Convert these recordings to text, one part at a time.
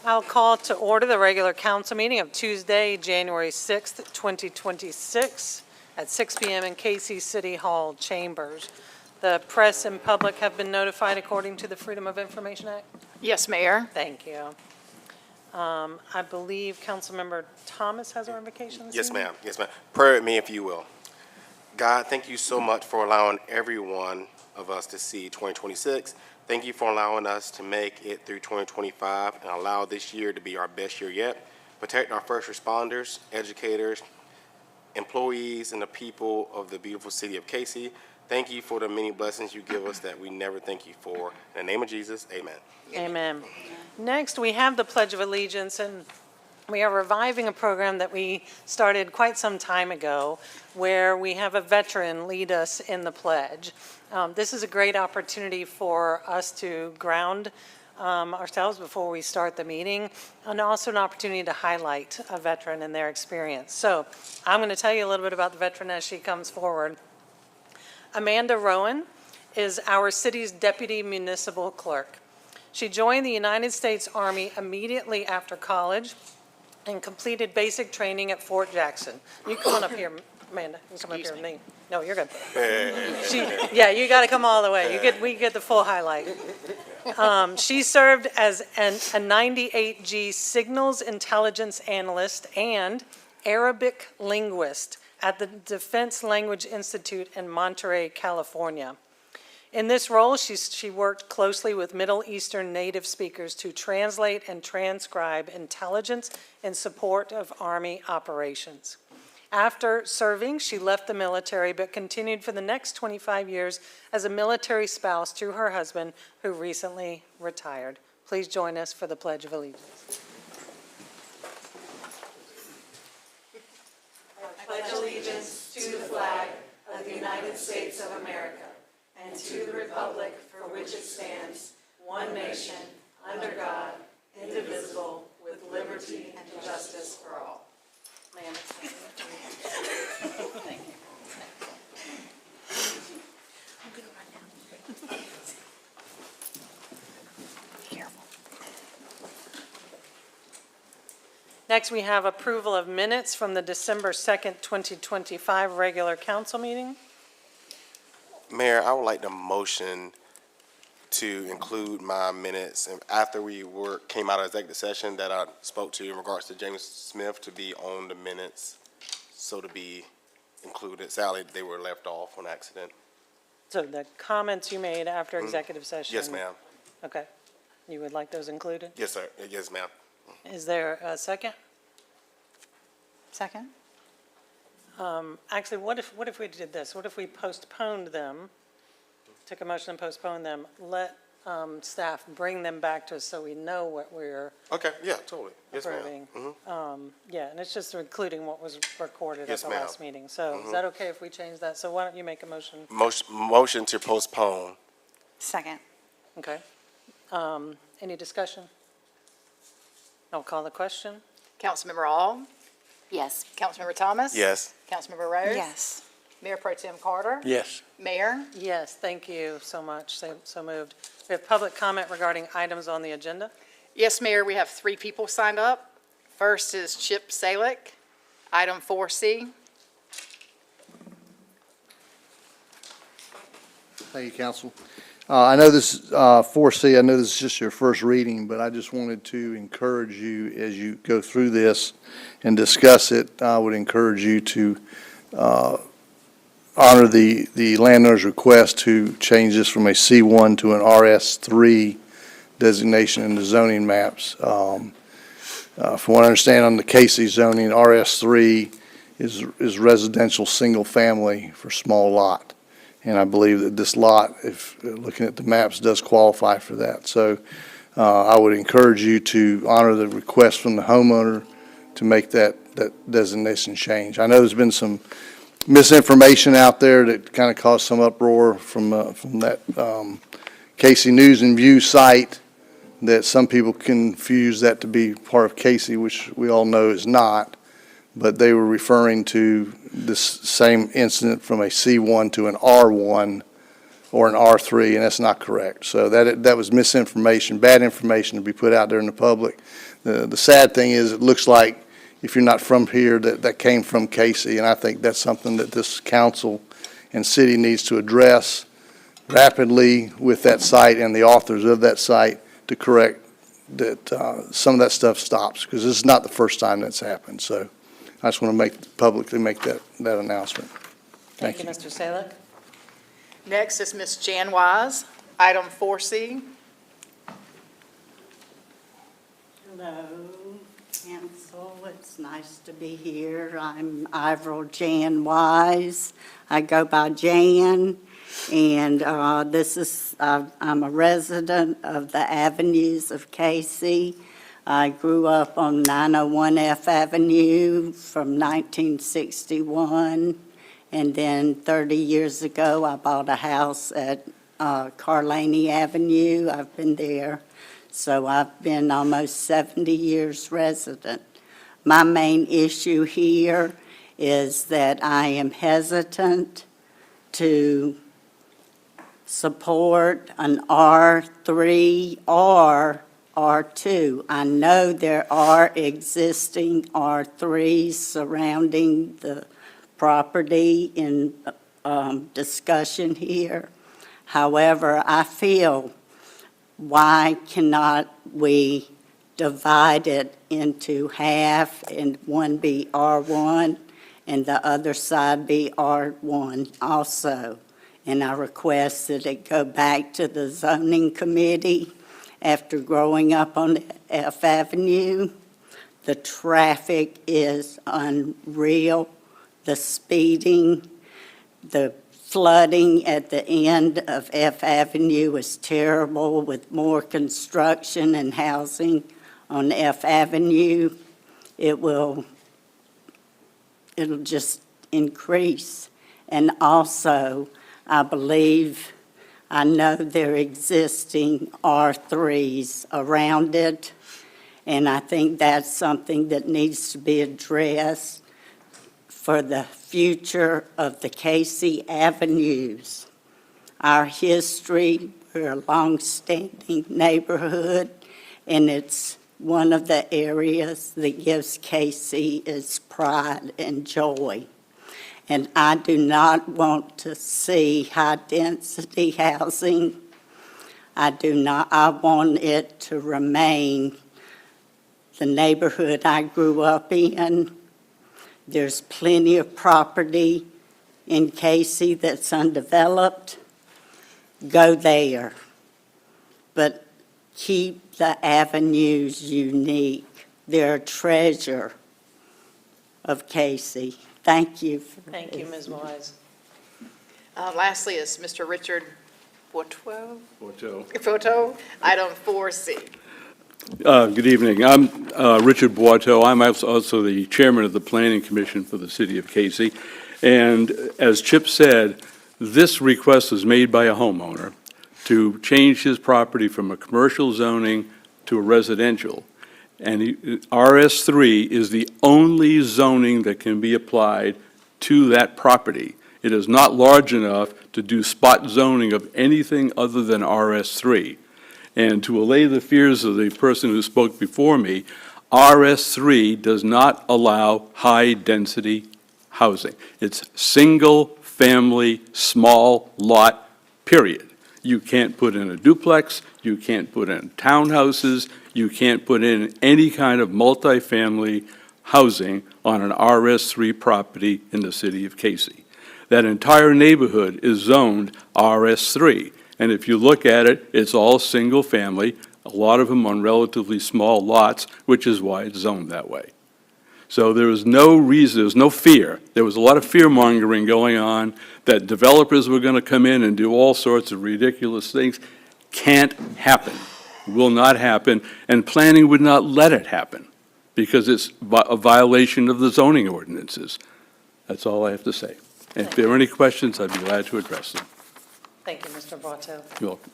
I'll call to order the regular council meeting of Tuesday, January 6th, 2026 at 6 p.m. in Cayce City Hall chambers. The press and public have been notified according to the Freedom of Information Act? Yes, Mayor. Thank you. I believe Councilmember Thomas has our invocation this Yes, evening? ma'am. Yes, ma'am. Pray with me if you will. God, thank you so much for allowing every one of us to see 2026. Thank you for allowing us to make it through 2025 and allow this year to be our best year yet. Protect our first responders, educators, employees, and the people of the beautiful city of Cayce. Thank you for the many blessings you give us that we never thank you for. In the name of Jesus, amen. Amen. Next, we have the Pledge of Allegiance, and we are reviving a program that we started quite some time ago where we have a veteran lead us in the pledge. This is a great opportunity for us to ground ourselves before we start the meeting, and also an opportunity to highlight a veteran and their experience. So I'm going to tell you a little bit about the veteran as she comes forward. Amanda Rowan is our city's deputy municipal clerk. She joined the United States Army immediately after college and completed basic training at Fort Jackson. You come on up here, Amanda. You come up here with me. No, you're good. Yeah, you got to come all the way. We get the full highlight. She served as a 98G signals intelligence analyst and Arabic linguist at the Defense Language Institute in Monterey, California. In this role, she worked closely with Middle Eastern native speakers to translate and transcribe intelligence in support of Army operations. After serving, she left the military but continued for the next 25 years as a military spouse to her husband, who recently retired. Please join us for the Pledge of Allegiance. I pledge allegiance to the flag of the United States of America and to the republic for which it stands, one nation, under God, indivisible, with liberty and justice for all. Ma'am. Thank you. Next, we have approval of minutes from the December 2nd, 2025 regular council meeting. Mayor, I would like the motion to include my minutes and after we came out of executive session that I spoke to in regards to James Smith to be on the minutes, so to be included. Sadly, they were left off on accident. So the comments you made after executive session? Yes, ma'am. Okay. You would like those included? Yes, sir. Yes, ma'am. Is there a second? Second. Actually, what if we did this? What if we postponed them, took a motion and postponed them, let staff bring them back to us so we know what we're Okay, yeah, totally. Yes, approving? ma'am. Yeah, and it's just including what was recorded Yes, at the ma'am. last meeting. So is that okay if we change that? So why don't you make a motion? Motion to postpone. Second. Okay. Any discussion? I'll call the question. Councilmember All. Yes. Councilmember Thomas. Yes. Councilmember Rose. Yes. Mayor Pro Tem Carter. Yes. Mayor. Yes, thank you so much. So moved. We have public comment regarding items on the agenda. Yes, Mayor, we have 3 people signed up. First is Chip Salick, item 4C. Thank you, Council. I know this, 4C, I know this is just your first reading, but I just wanted to encourage you as you go through this and discuss it. I would encourage you to honor the landowner's request to change this from a C1 to an RS3 designation in the zoning maps. From what I understand on the Cayce zoning, RS3 is residential single family for small lot. And I believe that this lot, if looking at the maps, does qualify for that. So I would encourage you to honor the request from the homeowner to make that designation change. I know there's been some misinformation out there that kind of caused some uproar from that Cayce News and View site, that some people confuse that to be part of Cayce, which we all know is not. But they were referring to this same incident from a C1 to an R1 or an R3, and that's not correct. So that was misinformation, bad information to be put out there in the public. The sad thing is, it looks like, if you're not from here, that came from Cayce, and I think that's something that this council and city needs to address rapidly with that site and the authors of that site to correct that some of that stuff stops, because this is not the first time that's happened. So I just want to publicly make that announcement. Thank you, Mr. Salek. Next is Ms. Jan Wise, item 4C. Hello, council. It's nice to be here. I'm Ivril Jan Wise. I go by Jan, and I'm a resident of the Avenues of Cayce. I grew up on 901 F Avenue from 1961, and then 30 years ago, I bought a house at Carlaney Avenue. I've been there. So I've been almost 70 years resident. My main issue here is that I am hesitant to support an R3 or R2. I know there are existing R3s surrounding the property in discussion here. However, I feel, why cannot we divide it into half and one be R1 and the other side be R1 also? And I request that it go back to the zoning committee. After growing up on F Avenue, the traffic is unreal. The speeding, the flooding at the end of F Avenue is terrible, with more construction and housing on F Avenue. It'll just increase. And also, I know there are existing R3s around it, and I think that's something that needs to be addressed for the future of the Cayce Avenues. Our history, we're a long-standing neighborhood, and it's one of the areas that gives Cayce its pride and joy. And I do not want to see high-density housing. I want it to remain the neighborhood I grew up in. There's plenty of property in Cayce that's undeveloped. Go there. But keep the avenues unique. They're a treasure of Cayce. Thank you. Thank you, Ms. Wise. Lastly is Mr. Richard Boiteau, Boiteau. item 4C. Good evening. I'm Richard Boiteau. I'm also the chairman of the Planning Commission for the City of Cayce. And as Chip said, this request was made by a homeowner to change his property from a commercial zoning to a residential. And RS3 is the only zoning that can be applied to that property. It is not large enough to do spot zoning of anything other than RS3. And to allay the fears of the person who spoke before me, RS3 does not allow high-density housing. It's single-family, small lot, period. You can't put in a duplex, you can't put in townhouses, you can't put in any kind of multifamily housing on an RS3 property in the city of Cayce. That entire neighborhood is zoned RS3. And if you look at it, it's all single family, a lot of them on relatively small lots, which is why it's zoned that way. So there was no reason, there was no fear. There was a lot of fear-mongering going on that developers were going to come in and do all sorts of ridiculous things. Can't happen, will not happen, and planning would not let it happen because it's a violation of the zoning ordinances. That's all I have to say. And if there are any questions, I'd be glad to address them. Thank you, Mr. Boiteau. You're welcome.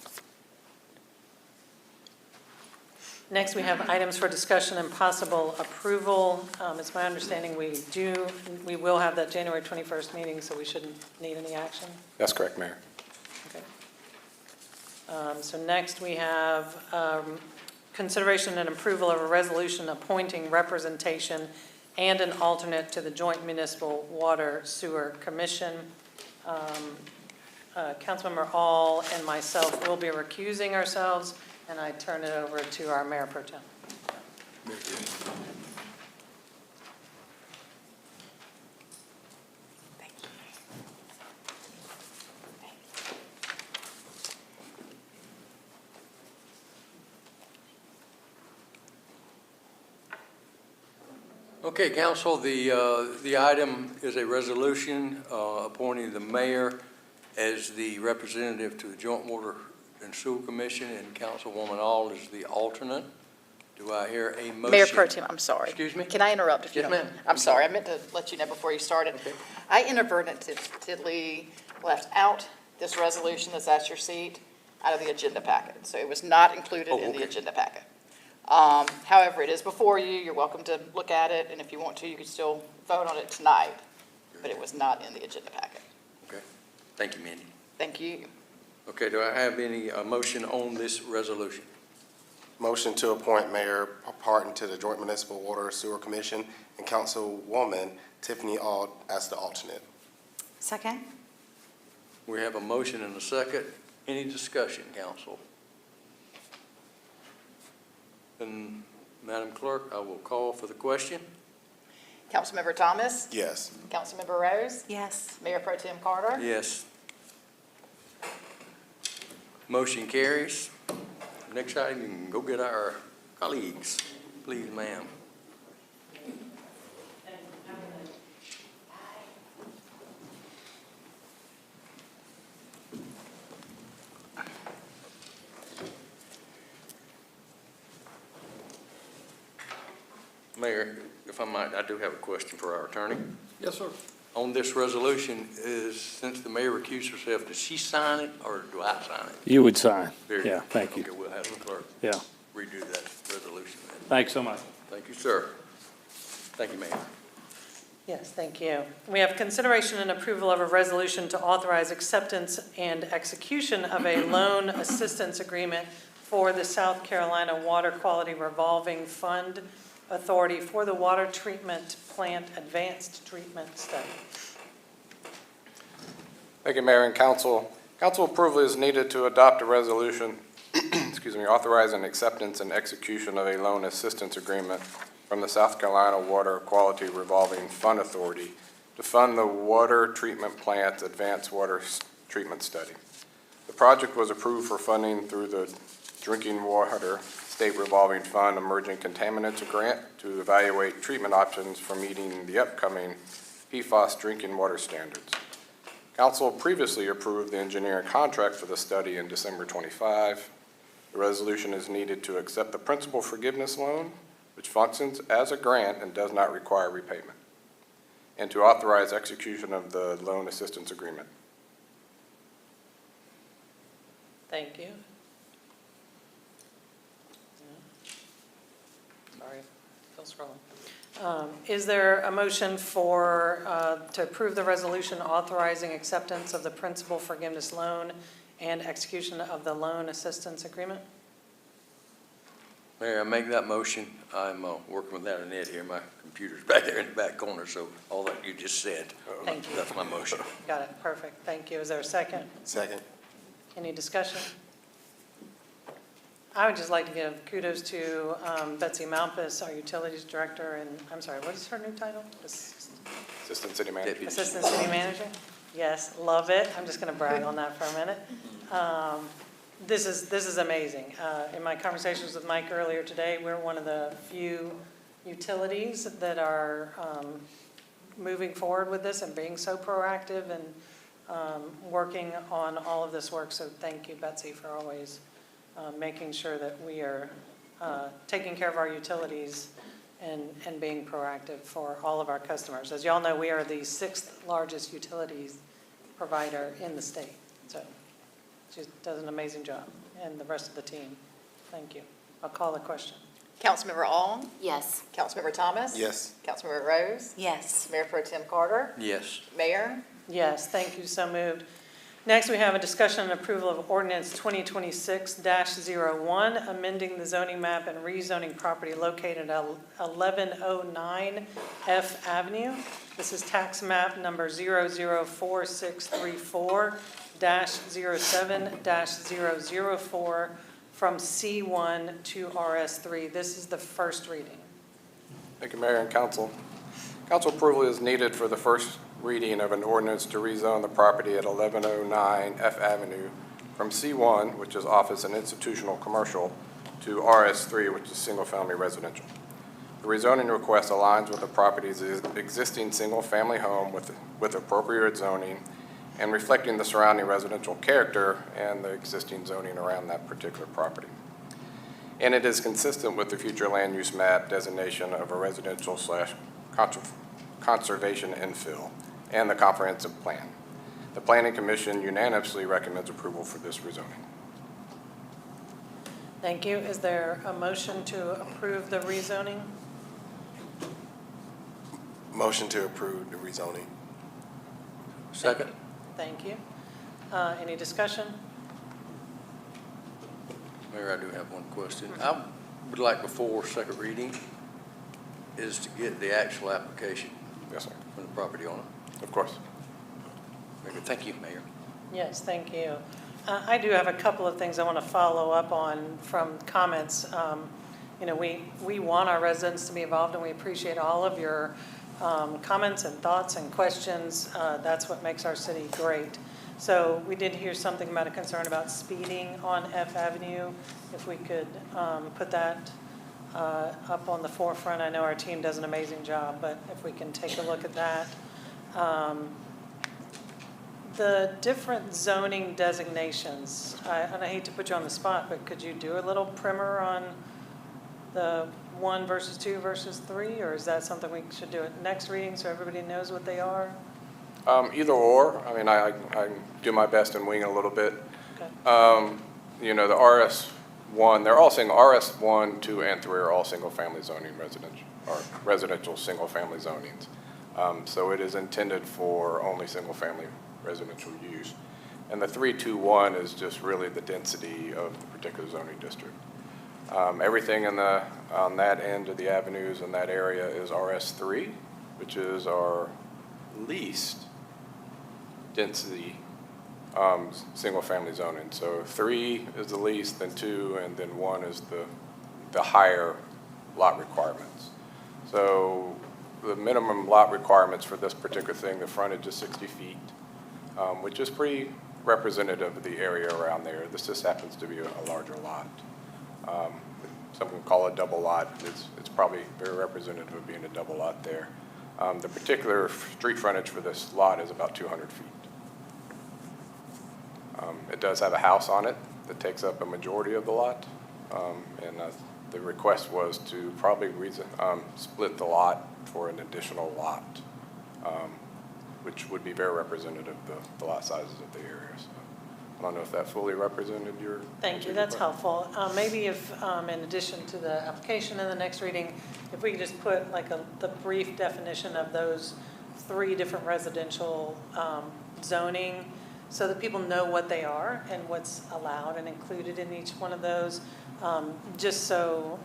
Next, we have items for discussion and possible approval. It's my understanding we will have that January 21st meeting, so we shouldn't need any action. That's correct, Mayor. Okay. So next, we have consideration and approval of a resolution appointing representation and an alternate to the Joint Municipal Water Sewer Commission. Councilmember All and myself will be recusing ourselves, and I turn it over to our Mayor Pro Tem. Okay, council, the item is a resolution appointing the mayor as the representative to the Joint Water and Sewer Commission, and Councilwoman All is the alternate. Do I hear a motion? Mayor Pro Tem, I'm sorry. Excuse me? Can I interrupt if you Yes, don't? ma'am. I'm sorry, I meant to let you know before you started. Okay. I inadvertently left out this resolution that's at your seat out of the agenda packet, so it was not included Oh, in the okay. agenda packet. However, it is before you, you're welcome to look at it, and if you want to, you can still vote on it tonight, but it was not in the agenda packet. Okay, thank you, Mindy. Thank you. Okay, do I have any motion on this resolution? Motion to appoint Mayor Parton to the Joint Municipal Water Sewer Commission and Councilwoman Tiffany Auld as the alternate. Second? We have a motion and a second. Any discussion, council? And Madam Clerk, I will call for the question. Councilmember Thomas? Yes. Councilmember Rose? Yes. Mayor Pro Tem Carter? Yes. Motion carries. Next item, you can go get our colleagues. Please, ma'am. Mayor, if I might, I do have a question for our attorney. Yes, sir. On this resolution, since the mayor recused herself, does she sign it or do I sign it? You would sign. Very Yeah, good. thank you. Okay, we'll have the clerk Yeah, redo that resolution then. thanks so much. Thank you, sir. Thank you, Mayor. Yes, thank you. We have consideration and approval of a resolution to authorize acceptance and execution of a loan assistance agreement for the South Carolina Water Quality Revolving Fund Authority for the Water Treatment Plant Advanced Treatment Study. Thank you, Mayor and Council. Council approval is needed to adopt a resolution, authorizing acceptance and execution of a loan assistance agreement from the South Carolina Water Quality Revolving Fund Authority to fund the Water Treatment Plant Advanced Water Treatment Study. The project was approved for funding through the Drinking Water State Revolving Fund Emerging Contaminants Grant to evaluate treatment options for meeting the upcoming PFAS drinking water standards. Council previously approved the engineering contract for the study in December 25. The resolution is needed to accept the principal forgiveness loan, which functions as a grant and does not require repayment, and to authorize execution of the loan assistance agreement. Thank you. Sorry, still scrolling. Is there a motion to approve the resolution authorizing acceptance of the principal forgiveness loan and execution of the loan assistance agreement? Mayor, I make that motion. I'm working without a net here. My computer's back there in the back corner, so all that you just said, Thank you. that's my motion. Got it, perfect, thank you. Is there a second? Second. Any discussion? I would just like to give kudos to Betsy Malpas, our Utilities Director, and, I'm sorry, what is her new title? Assistant City Manager. Deputy. Assistant City Manager? Yes, love it. I'm just going to brag on that for a minute. This is amazing. In my conversations with Mike earlier today, we're one of the few utilities that are moving forward with this and being so proactive and working on all of this work. So thank you, Betsy, for always making sure that we are taking care of our utilities and being proactive for all of our customers. As you all know, we are the 6th largest utilities provider in the state. So she does an amazing job, and the rest of the team. Thank you. I'll call the question. Councilmember Ong? Yes. Councilmember Thomas? Yes. Councilmember Rose? Yes. Mayor Pro Tem Carter? Yes. Mayor? Yes, thank you, so moved. Next, we have a discussion and approval of ordinance 2026-01, amending the zoning map and rezoning property located at 1109 F Avenue. This is tax map number 004634-07-004 from C1 to RS3. This is the first reading. Thank you, Mayor and Council. Council approval is needed for the first reading of an ordinance to rezone the property at 1109 F Avenue from C1, which is office and institutional commercial, to RS3, which is single-family residential. The rezoning request aligns with the property's existing single-family home with appropriate zoning and reflecting the surrounding residential character and the existing zoning around that particular property. And it is consistent with the future land use map designation of a residential/conservation infill and the comprehensive plan. The Planning Commission unanimously recommends approval for this rezoning. Thank you. Is there a motion to approve the rezoning? Motion to approve the rezoning. Second. Thank you. Any discussion? Mayor, I do have one question. I would like before second reading is to get the actual application Yes, sir. from the property owner. Of course. Very good. Thank you, Mayor. Yes, thank you. I do have a couple of things I want to follow up on from comments. You know, we want our residents to be involved, and we appreciate all of your comments and thoughts and questions. That's what makes our city great. So we did hear something about a concern about speeding on F Avenue. If we could put that up on the forefront. I know our team does an amazing job, but if we can take a look at that. The different zoning designations, and I hate to put you on the spot, but could you do a little primer on the 1 versus 2 versus 3, or is that something we should do at next reading so everybody knows what they are? Either or. I mean, I do my best and wing a little bit. Okay. You know, the RS1, they're all single, RS1, 2, and 3 are all single-family zoning residential, or residential single-family zonings. So it is intended for only single-family residential use. And the 321 is just really the density of the particular zoning district. Everything on that end of the avenues in that area is RS3, which is our least density single-family zoning. So 3 is the least, then 2, and then 1 is the higher lot requirements. So the minimum lot requirements for this particular thing, the frontage is 60 feet, which is pretty representative of the area around there. This just happens to be a larger lot. Some would call it a double lot. It's probably very representative of being a double lot there. The particular street frontage for this lot is about 200 feet. It does have a house on it that takes up a majority of the lot. And the request was to probably split the lot for an additional lot, which would be very representative of the lot sizes of the area. So I don't know if that fully represented your. Thank you, that's helpful. Maybe if, in addition to the application in the next reading, if we could just put like the brief definition of those 3 different residential zoning, so that people know what they are and what's allowed and included in each one of those, just so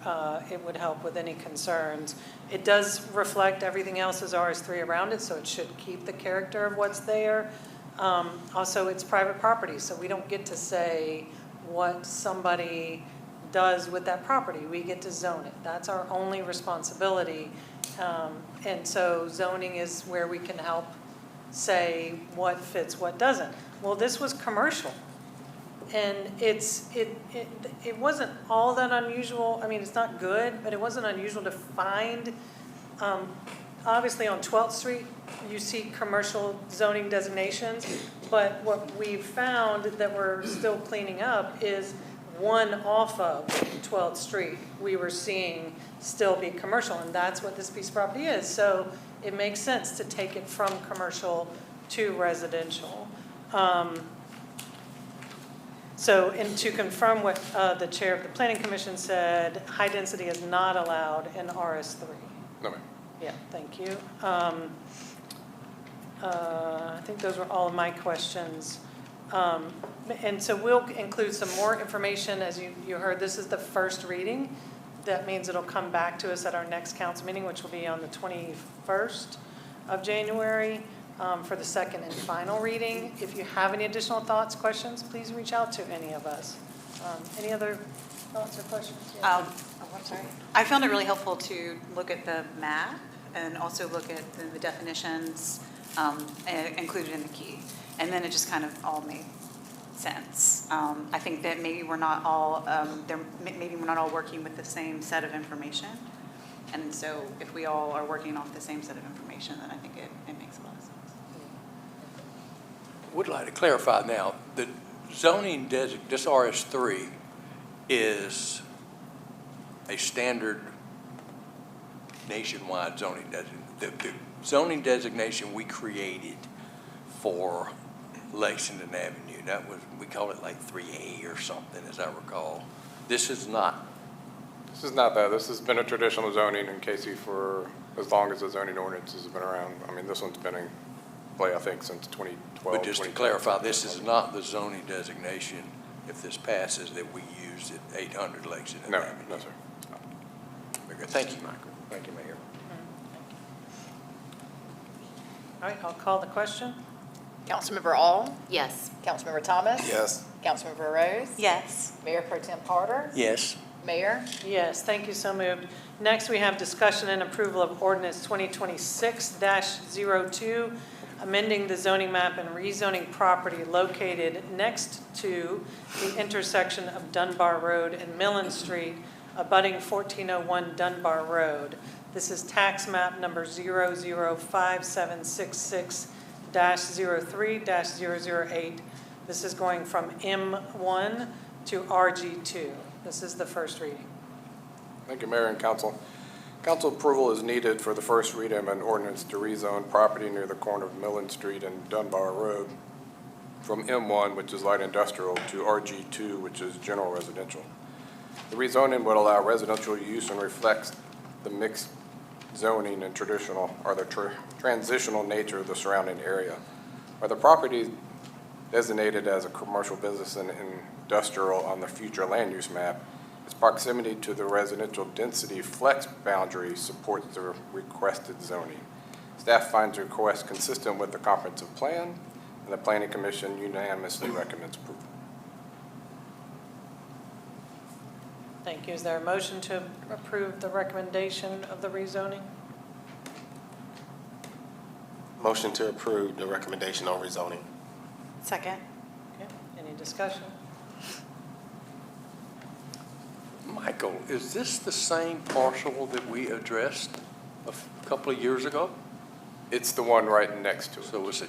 it would help with any concerns. It does reflect everything else as RS3 around it, so it should keep the character of what's there. Also, it's private property, so we don't get to say what somebody does with that property. We get to zone it. That's our only responsibility. And so zoning is where we can help say what fits, what doesn't. Well, this was commercial. And it wasn't all that unusual. I mean, it's not good, but it wasn't unusual to find. Obviously, on 12th Street, you see commercial zoning designations, but what we've found that we're still cleaning up is one off of 12th Street we were seeing still be commercial, and that's what this piece of property is. So it makes sense to take it from commercial to residential. So, and to confirm what the chair of the Planning Commission said, high density is not allowed in RS3. No, ma'am. Yeah, thank you. I think those were all of my questions. And so we'll include some more information. As you heard, this is the first reading. That means it'll come back to us at our next council meeting, which will be on the 21st of January, for the second and final reading. If you have any additional thoughts, questions, please reach out to any of us. Any other thoughts or questions? Yeah. I'm sorry. I found it really helpful to look at the map and also look at the definitions included in the key. And then it just kind of all made sense. I think that maybe we're not all, maybe we're not all working with the same set of information. And so if we all are working off the same set of information, then I think it makes a lot of sense. Would like to clarify now, the zoning this RS3 is a standard nationwide zoning designation. The zoning designation we created for Lexington Avenue, that was, we call it like 3A or something, as I recall. This is not. This is not that. This has been a traditional zoning in Cayce for as long as the zoning ordinances have been around. I mean, this one's been in play, I think, since 2012. But just to clarify, this is not the zoning designation, if this passes, that we used at 800 Lexington No, Avenue. no, sir. Very good. Thank you, Michael. Thank you, Mayor. All right, I'll call the question. Councilmember All, Yes. Councilmember Thomas. Yes. Councilmember Rose. Yes. Mayor Pro Tem Carter. Yes. Mayor. Yes, thank you, so moved. Next, we have discussion and approval of ordinance 2026-02, amending the zoning map and rezoning property located next to the intersection of Dunbar Road and Millen Street, abutting 1401 Dunbar Road. This is tax map number 005766-03-008. This is going from M1 to RG2. This is the first reading. Thank you, Mayor and Council. Council approval is needed for the first reading of an ordinance to rezone property near the corner of Millen Street and Dunbar Road from M1, which is light industrial, to RG2, which is general residential. The rezoning would allow residential use and reflects the mixed zoning and traditional, or the transitional nature of the surrounding area. Are the properties designated as a commercial business and industrial on the future land use map, its proximity to the residential density flex boundary supports the requested zoning. Staff finds the request consistent with the comprehensive plan, and the Planning Commission unanimously recommends approval. Thank you. Is there a motion to approve the recommendation of the rezoning? Motion to approve the recommendation on rezoning. Second. Okay. Any discussion? Michael, is this the same parcel that we addressed a couple of years ago? It's the one right next to it. So it's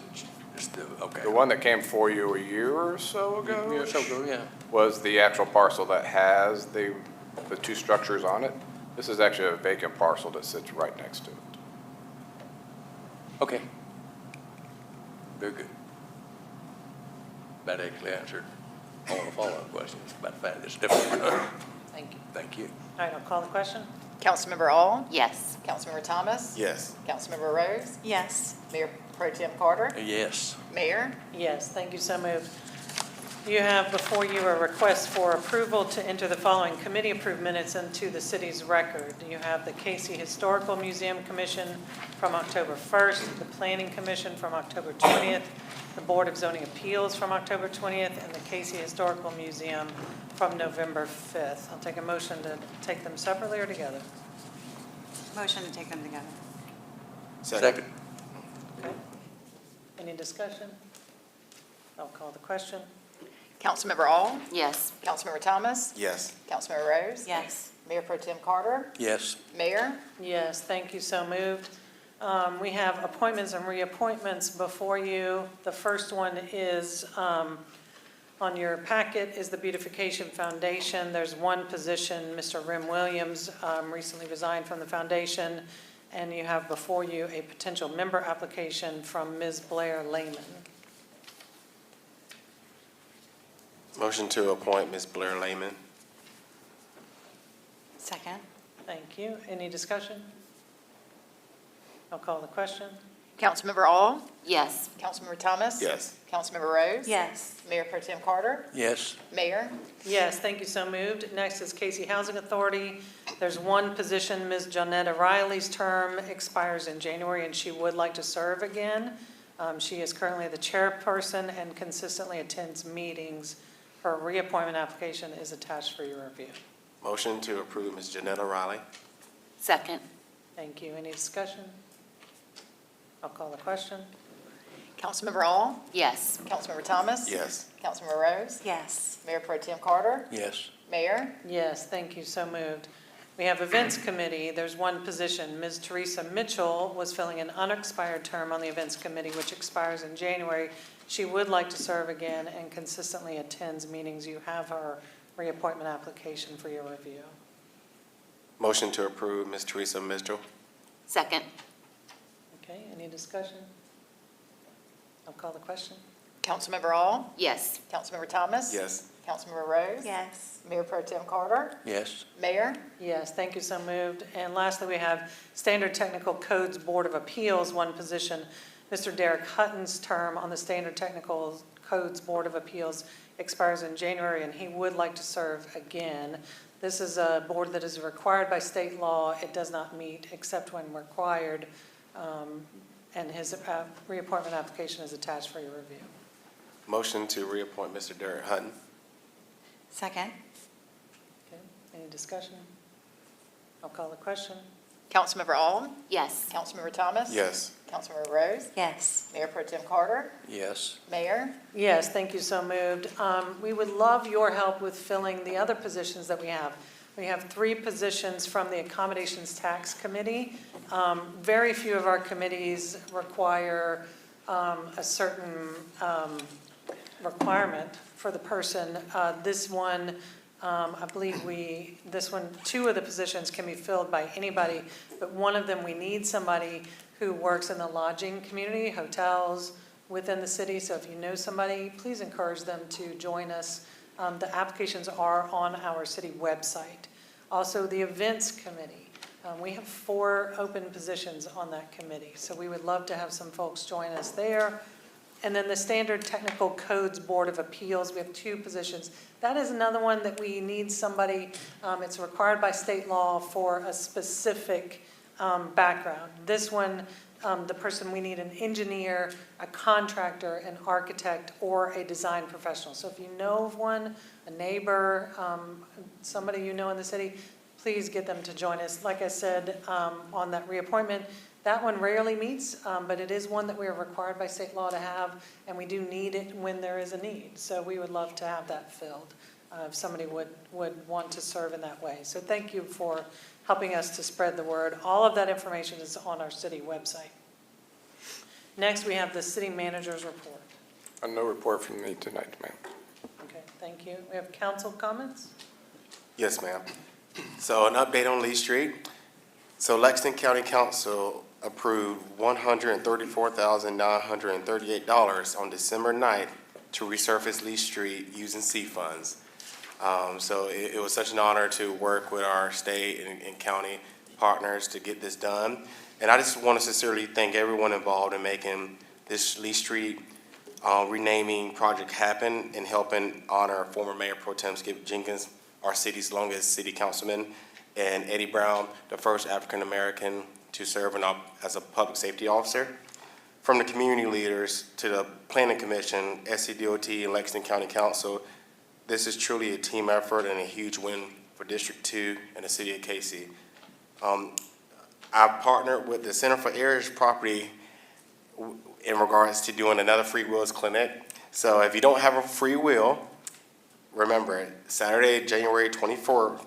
okay. The one that came for you a year or so ago? Yeah, so ago, yeah. Was the actual parcel that has the two structures on it. This is actually a vacant parcel that sits right next to it. Okay. Very good. That actually answered all the follow-up questions about the fact it's different. Thank you. Thank you. All right, I'll call the question. Councilmember All. Yes. Councilmember Thomas. Yes. Councilmember Rose. Yes. Mayor Pro Tem Carter. Yes. Mayor. Yes, thank you, so moved. You have before you a request for approval to enter the following committee-approved minutes into the city's record. You have the Cayce Historical Museum Commission from October 1st, the Planning Commission from October 20th, the Board of Zoning Appeals from October 20th, and the Cayce Historical Museum from November 5th. I'll take a motion to take them separately or together. Motion to take them together. Second. Okay. Any discussion? I'll call the question. Councilmember All. Yes. Councilmember Thomas. Yes. Councilmember Rose. Yes. Mayor Pro Tem Carter. Yes. Mayor. Yes, thank you, so moved. We have appointments and reappointments before you. The first one is, on your packet is the Beautification Foundation. There's one position, Mr. Rim Williams recently resigned from the foundation, and you have before you a potential member application from Ms. Blair Lehman. Motion to appoint Ms. Blair Lehman. Second. Thank you. Any discussion? I'll call the question. Councilmember All, Yes. Councilmember Thomas. Yes. Councilmember Rose. Yes. Mayor Pro Tem Carter. Yes. Mayor. Yes, thank you, so moved. Next is Cayce Housing Authority. There's one position, Ms. Jonetta Riley's term expires in January, and she would like to serve again. She is currently the chairperson and consistently attends meetings. Her reappointment application is attached for your review. Motion to approve Ms. Janetta Riley. Second. Thank you. Any discussion? I'll call the question. Councilmember All, Yes. Councilmember Thomas. Yes. Councilmember Rose. Yes. Mayor Pro Tem Carter. Yes. Mayor. Yes, thank you, so moved. We have Events Committee. There's one position. Ms. Teresa Mitchell was filling an unexpired term on the Events Committee, which expires in January. She would like to serve again and consistently attends meetings. You have her reappointment application for your review. Motion to approve Ms. Teresa Mitchell. Second. Okay, any discussion? I'll call the question. Councilmember All, Yes. Councilmember Thomas. Yes. Councilmember Rose. Yes. Mayor Pro Tem Carter. Yes. Mayor. Yes, thank you, so moved. And lastly, we have Standard Technical Codes Board of Appeals, one position. Mr. Derek Hutton's term on the Standard Technical Codes Board of Appeals expires in January, and he would like to serve again. This is a board that is required by state law. It does not meet except when required, and his reappointment application is attached for your review. Motion to reappoint Mr. Derek Hutton. Second. Okay, any discussion? I'll call the question. Councilmember All, Yes. Councilmember Thomas. Yes. Councilmember Rose. Yes. Mayor Pro Tem Carter. Yes. Mayor. Yes, thank you, so moved. We would love your help with filling the other positions that we have. We have 3 positions from the Accommodations Tax Committee. Very few of our committees require a certain requirement for the person. This one, I believe this one, 2 of the positions can be filled by anybody, but one of them, we need somebody who works in the lodging community, hotels within the city. So if you know somebody, please encourage them to join us. The applications are on our city website. Also, the Events Committee. We have 4 open positions on that committee, so we would love to have some folks join us there. And then the Standard Technical Codes Board of Appeals, we have 2 positions. That is another one that we need somebody, it's required by state law for a specific background. This one, the person, we need an engineer, a contractor, an architect, or a design professional. So if you know of one, a neighbor, somebody you know in the city, please get them to join us. Like I said, on that reappointment, that one rarely meets, but it is one that we are required by state law to have, and we do need it when there is a need. So we would love to have that filled if somebody would want to serve in that way. So thank you for helping us to spread the word. All of that information is on our city website. Next, we have the city manager's report. No report from me tonight, ma'am. Okay, thank you. We have council comments? Yes, ma'am. So an update on Lee Street. So Lexington County Council approved $134,938 on December 9th to resurface Lee Street using C funds. So it was such an honor to work with our state and county partners to get this done. And I just want to sincerely thank everyone involved in making this Lee Street renaming project happen and helping honor former Mayor Pro Tem Skip Jenkins, our city's longest city councilman, and Eddie Brown, the first African-American to serve as a public safety officer. From the community leaders to the Planning Commission, SCDOT, and Lexington County Council, this is truly a team effort and a huge win for District 2 and the city of Cayce. I've partnered with the Center for Heritage Property in regards to doing another Free Wills Clinic. So if you don't have a free will, remember, Saturday, January 24th,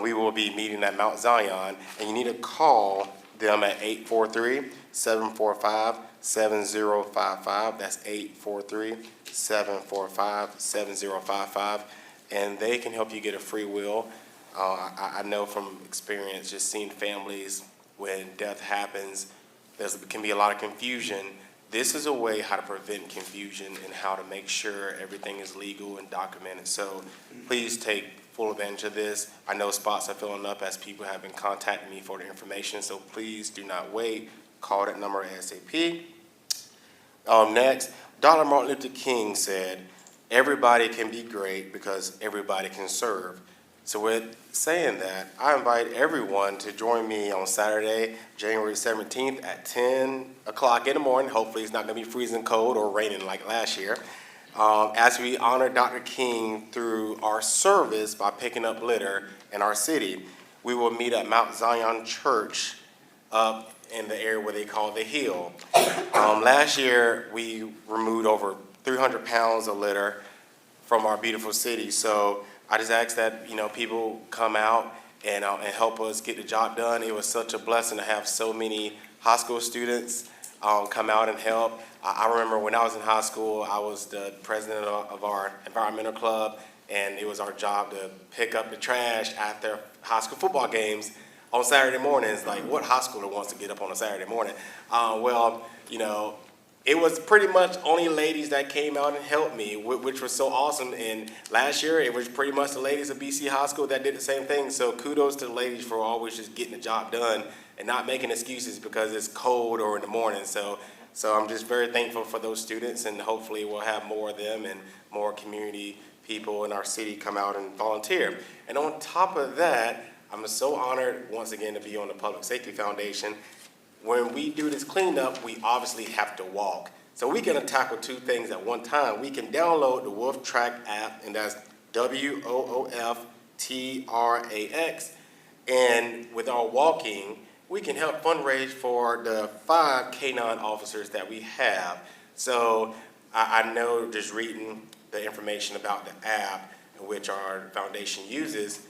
we will be meeting at Mount Zion, and you need to call them at 843-745-7055. That's 843-745-7055, and they can help you get a free will. I know from experience, just seeing families when death happens, there can be a lot of confusion. This is a way how to prevent confusion and how to make sure everything is legal and documented. So please take full advantage of this. I know spots are filling up as people have been contacting me for the information, so please do not wait. Call that number ASAP. Next, Dr. Martin Luther King said, everybody can be great because everybody can serve. So with saying that, I invite everyone to join me on Saturday, January 17th at 10 o'clock in the morning. Hopefully it's not going to be freezing cold or raining like last year. As we honor Dr. King through our service by picking up litter in our city. We will meet at Mount Zion Church up in the area where they call the Hill. Last year, we removed over 300 pounds of litter from our beautiful city. So I just ask that, people come out and help us get the job done. It was such a blessing to have so many high school students come out and help. I remember when I was in high school, I was the president of our environmental club, and it was our job to pick up the trash after high school football games on Saturday mornings. Like, what high schooler wants to get up on a Saturday morning? It was pretty much only ladies that came out and helped me, which was so awesome. And last year, it was pretty much the ladies of BC High School that did the same thing. So kudos to the ladies for always just getting the job done and not making excuses because it's cold or in the morning. So I'm just very thankful for those students, and hopefully we'll have more of them and more community people in our city come out and volunteer. And on top of that, I'm so honored once again to be on the Public Safety Foundation. When we do this cleanup, we obviously have to walk. So we can tackle two things at one time. We can download the Wolf Track app, and that's WOOFTRAX. And with our walking, we can help fundraise for the 5 K-9 officers that we have. So I know just reading the information about the app, which our foundation uses,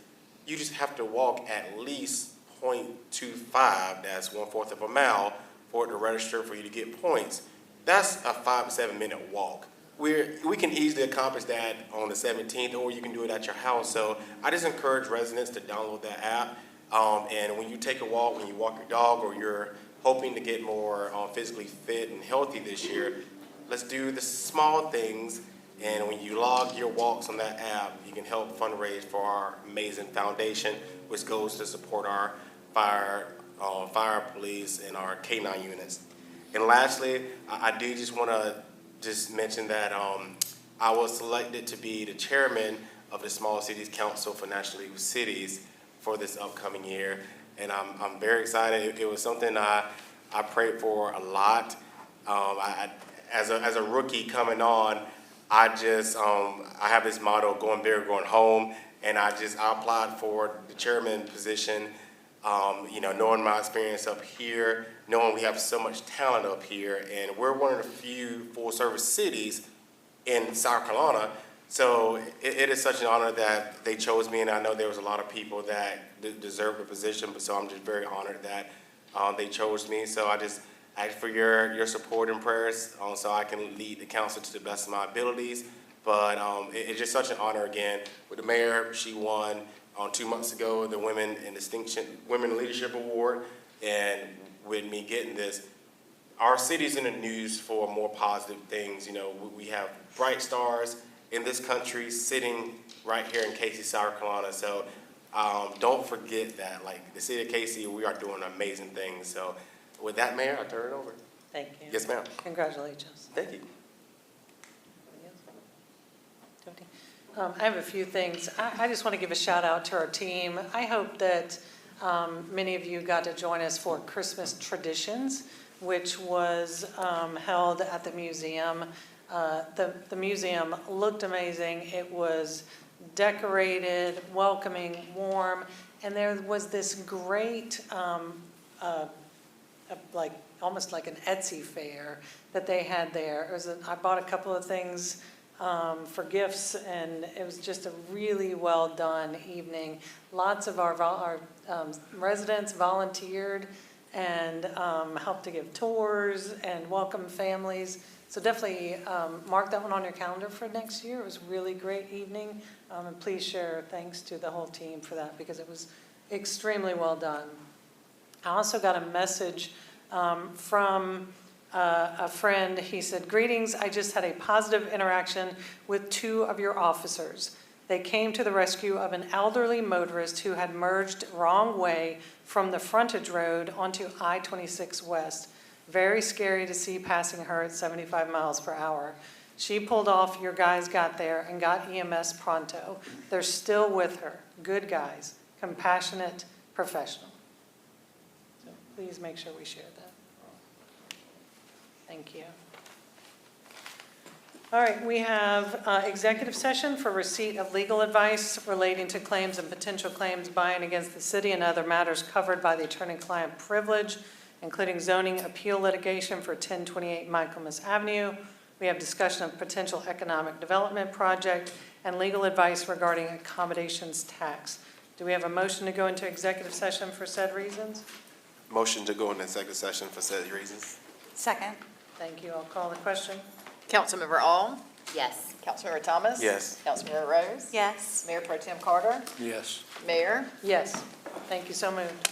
you just have to walk at least 0.25, that's 1/4 of a mile, for it to register for you to get points. That's a 5 to 7 minute walk. We can easily accomplish that on the 17th, or you can do it at your house. So I just encourage residents to download that app. And when you take a walk, when you walk your dog, or you're hoping to get more physically fit and healthy this year, let's do the small things. And when you log your walks on that app, you can help fundraise for our amazing foundation, which goes to support our fire, police, and our K-9 units. And lastly, I do just want to just mention that I was selected to be the chairman of the Small Cities Council for National League of Cities for this upcoming year, and I'm very excited. It was something I prayed for a lot. As a rookie coming on, I have this motto: going big or going home, and I applied for the chairman position. Knowing my experience up here, knowing we have so much talent up here, and we're one of the few full-service cities in South Carolina. So it is such an honor that they chose me, and I know there was a lot of people that deserve the position, but so I'm just very honored that they chose me. So I just ask for your support and prayers so I can lead the council to the best of my abilities. But it's just such an honor again. With the mayor, she won 2 months ago the Women Leadership Award, and with me getting this, our city's in the news for more positive things. We have bright stars in this country sitting right here in Cayce, South Carolina. So don't forget that. Like the city of Cayce, we are doing amazing things. So with that, Mayor, I turn it over. Thank you. Yes, ma'am. Congratulations. Thank you. I have a few things. I just want to give a shout out to our team. I hope that many of you got to join us for Christmas Traditions, which was held at the museum. The museum looked amazing. It was decorated, welcoming, warm, and there was this great, almost like an Etsy fair that they had there. I bought a couple of things for gifts, and it was just a really well done evening. Lots of our residents volunteered and helped to give tours and welcome families. So definitely mark that one on your calendar for next year. It was a really great evening, and please share thanks to the whole team for that because it was extremely well done. I also got a message from a friend. He said, "Greetings, I just had a positive interaction with 2 of your officers. They came to the rescue of an elderly motorist who had merged wrong way from the frontage road onto I-26 West. Very scary to see passing her at 75 miles per hour. She pulled off, your guys got there and got EMS pronto. They're still with her. Good guys, compassionate, professional. So please make sure we share that. Thank you. All right, we have executive session for receipt of legal advice relating to claims and potential claims by and against the city and other matters covered by the attorney-client privilege, including zoning appeal litigation for 1028 Michaelmas Avenue. We have discussion of potential economic development project and legal advice regarding accommodations tax. Do we have a motion to go into executive session for said reasons? Motion to go into executive session for said reasons. Second. Thank you. I'll call the question. Councilmember All, Yes. Councilmember Thomas. Yes. Councilmember Rose. Yes. Mayor Pro Tem Carter. Yes. Mayor. Yes. Thank you. So moved.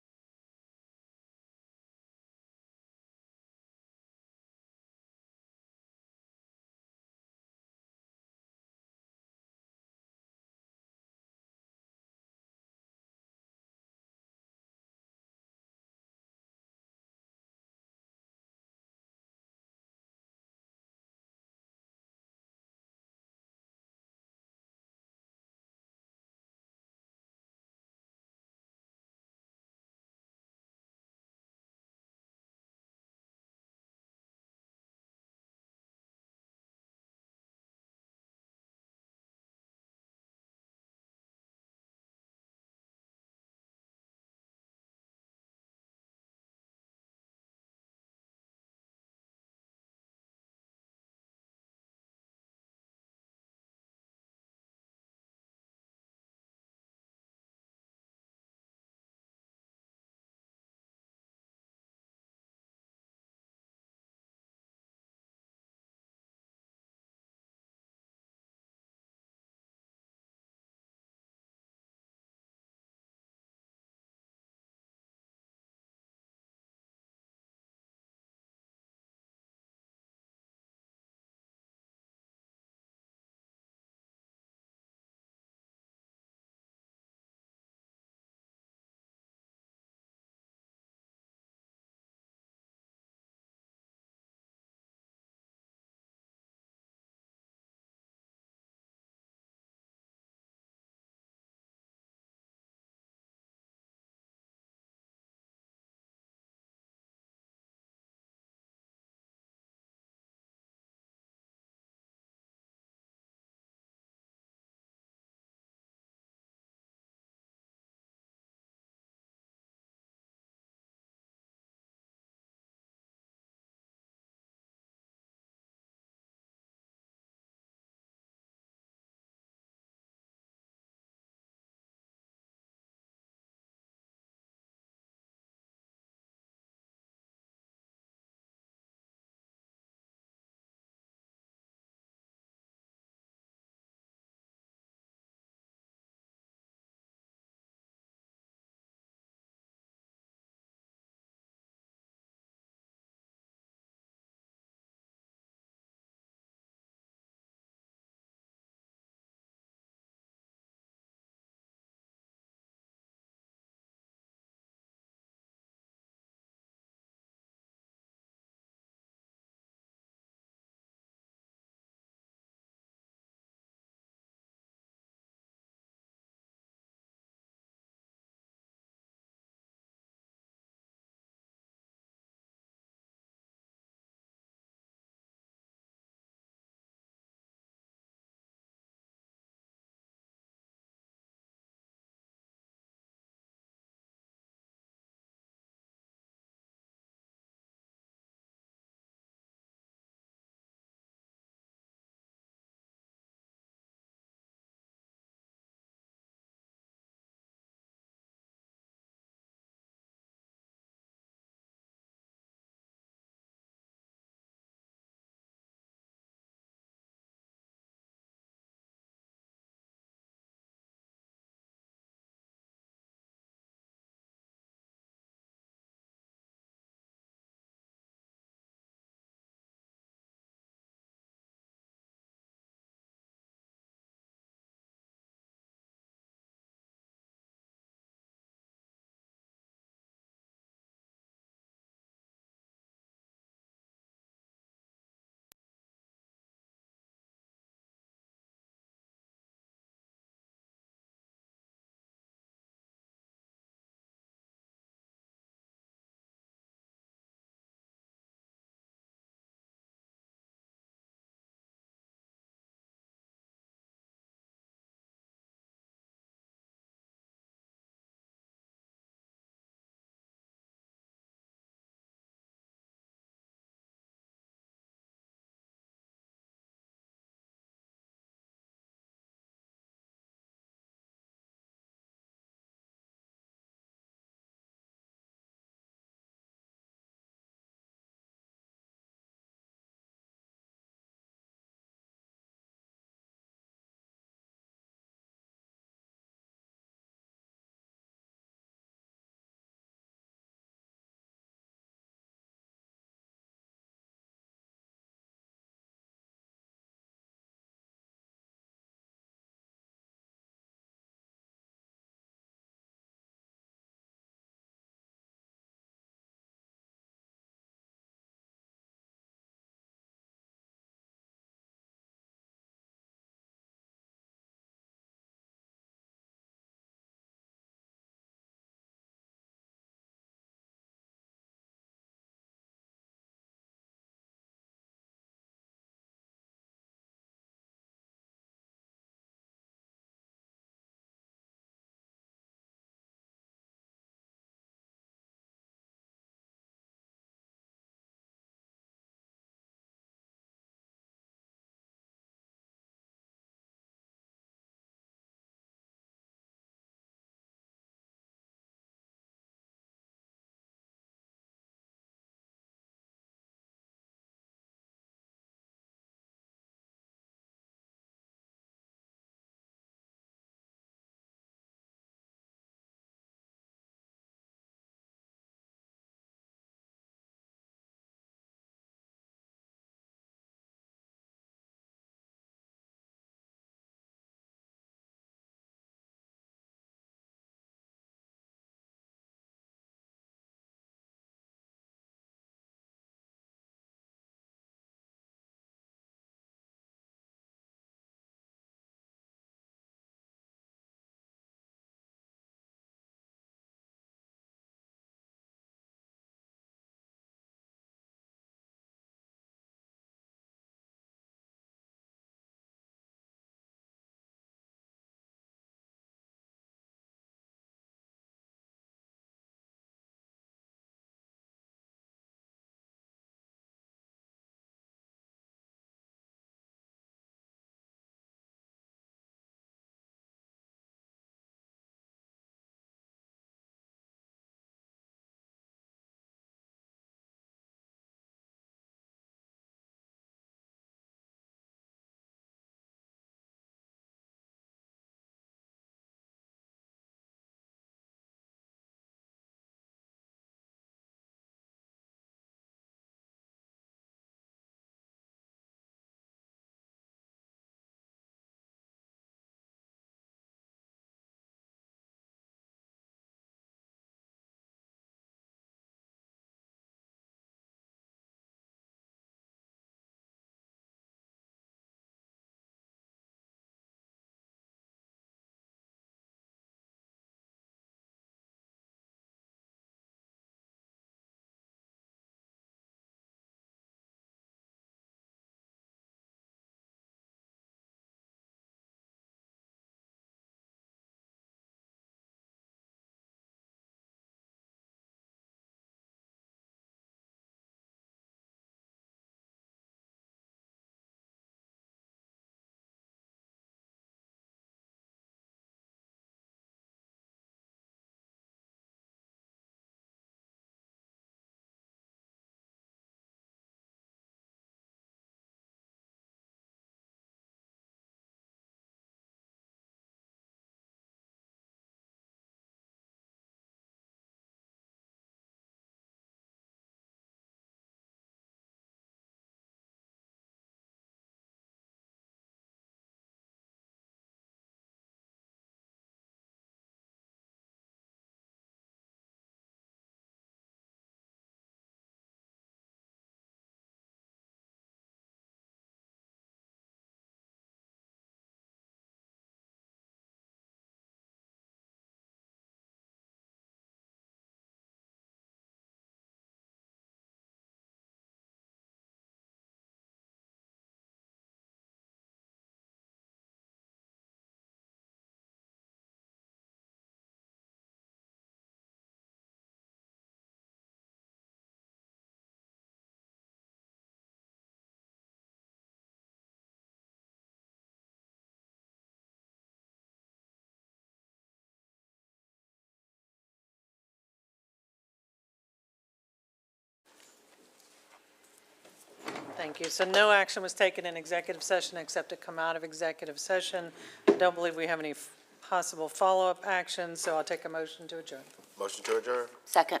Thank you. So no action was taken in executive session except to come out of executive session. I don't believe we have any possible follow-up actions, so I'll take a motion to adjourn. Motion to adjourn? Second.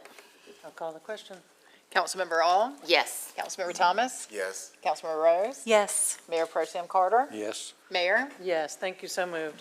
I'll call the question. Councilmember All, Yes. Councilmember Thomas, Yes. Councilmember Rose, Yes. Mayor Pro Tem Carter, Yes. Mayor, Yes, thank you, so moved.